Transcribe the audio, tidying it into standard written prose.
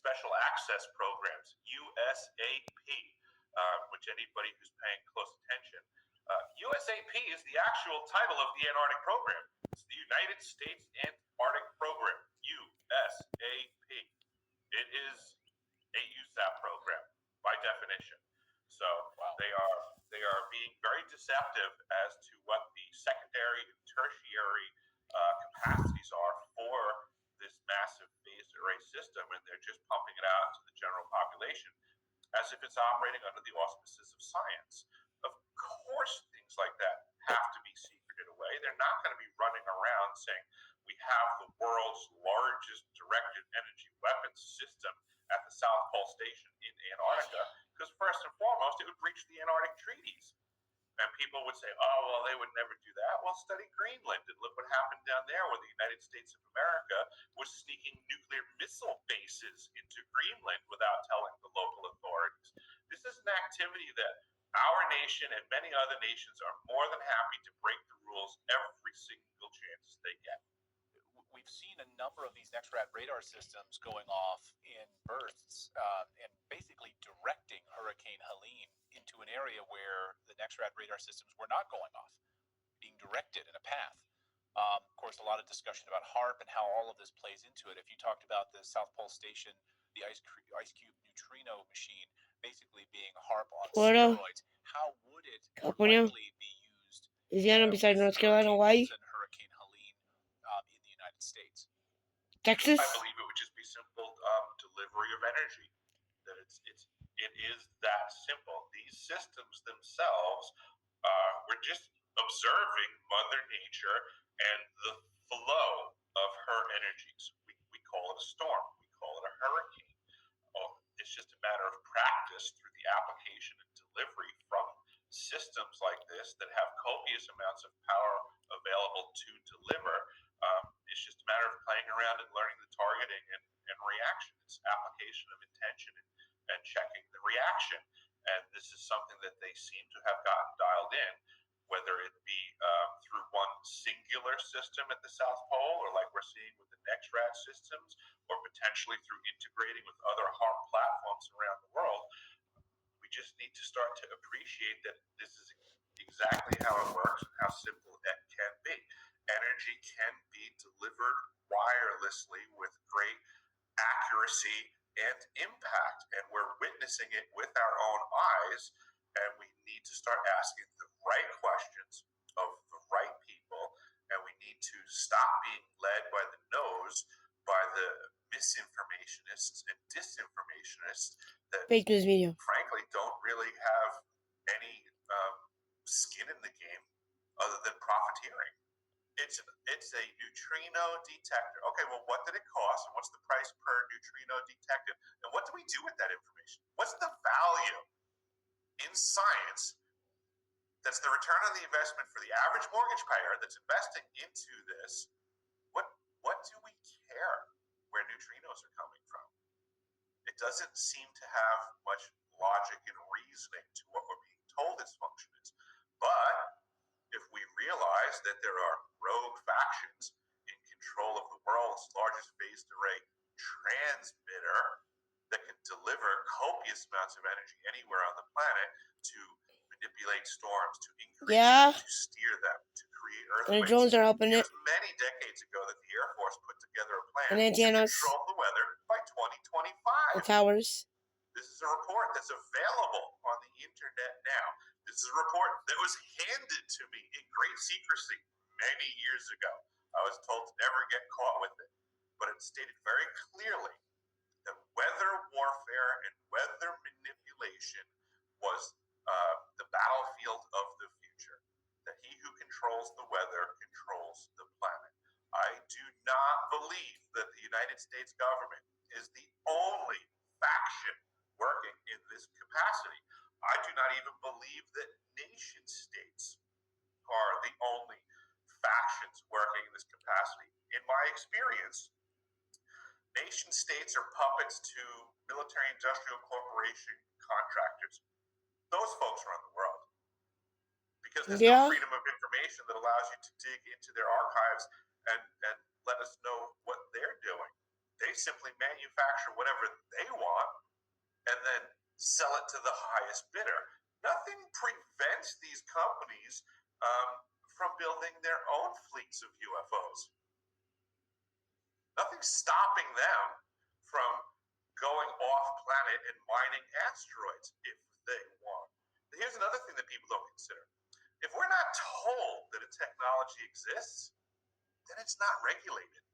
special access programs, USAP, which anybody who's paying close attention, USAP is the actual title of the Antarctic program. It's the United States Antarctic Program, USAP. It is a USAP program by definition. So they are being very deceptive as to what the secondary and tertiary capacities are for this massive phased array system, and they're just pumping it out to the general population as if it's operating under the auspices of science. Of course, things like that have to be secreted away. They're not going to be running around saying we have the world's largest directed energy weapons system at the South Pole Station in Antarctica, because first and foremost, it would breach the Antarctic treaties. And people would say, oh, well, they would never do that. Well, study Greenland and look what happened down there where the United States of America was sneaking nuclear missile bases into Greenland without telling the local authorities. This is an activity that our nation and many other nations are more than happy to break the rules every single chance they get. We've seen a number of these NEXRAD radar systems going off in bursts and basically directing Hurricane Helene into an area where the NEXRAD radar systems were not going off, being directed in a path. Of course, a lot of discussion about HAARP and how all of this plays into it. If you talked about the South Pole Station, the ice cube neutrino machine basically being HAARP on steroids, how would it likely be used? Louisiana, besides North Carolina, Hawaii, Hurricane Helene in the United States. Texas. I believe it would just be simple delivery of energy. That it is that simple. These systems themselves, we're just observing Mother Nature and the flow of her energies. We call it a storm. We call it a hurricane. It's just a matter of practice through the application and delivery from systems like this that have copious amounts of power available to deliver. It's just a matter of playing around and learning the targeting and reaction. It's application of intention and checking the reaction. And this is something that they seem to have gotten dialed in, whether it be through one singular system at the South Pole, or like we're seeing with the NEXRAD systems, or potentially through integrating with other HAARP platforms around the world. We just need to start to appreciate that this is exactly how it works and how simple it can be. Energy can be delivered wirelessly with great accuracy and impact, and we're witnessing it with our own eyes, and we need to start asking the right questions of the right people, and we need to stop being led by the nose by the misinformationists and disinformationists that fake news media, frankly, don't really have any skin in the game other than profiteering. It's a neutrino detector. Okay, well, what did it cost, and what's the price per neutrino detected, and what do we do with that information? What's the value in science that's the return on the investment for the average mortgage payer that's investing into this? What do we care where neutrinos are coming from? It doesn't seem to have much logic and reasoning to what we're being told its function is. But if we realize that there are rogue factions in control of the world's largest phased array transmitter that can deliver copious amounts of energy anywhere on the planet to manipulate storms, to increase them, to steer them, to create earthquakes. And the drones are helping it. It was many decades ago that the Air Force put together a plan And antennas. to control the weather by 2025. The towers. This is a report that's available on the internet now. This is a report that was handed to me in great secrecy many years ago. I was told to never get caught with it. But it stated very clearly that weather warfare and weather manipulation was the battlefield of the future. That he who controls the weather controls the planet. I do not believe that the United States government is the only faction working in this capacity. I do not even believe that nation states are the only factions working in this capacity. In my experience, nation states are puppets to military-industrial corporation contractors. Those folks run the world. Because there's no freedom of information that allows you to dig into their archives and let us know what they're doing. They simply manufacture whatever they want and then sell it to the highest bidder. Nothing prevents these companies from building their own fleets of UFOs. Nothing's stopping them from going off planet and mining asteroids if they want. Here's another thing that people don't consider. If we're not told that a technology exists, then it's not regulated.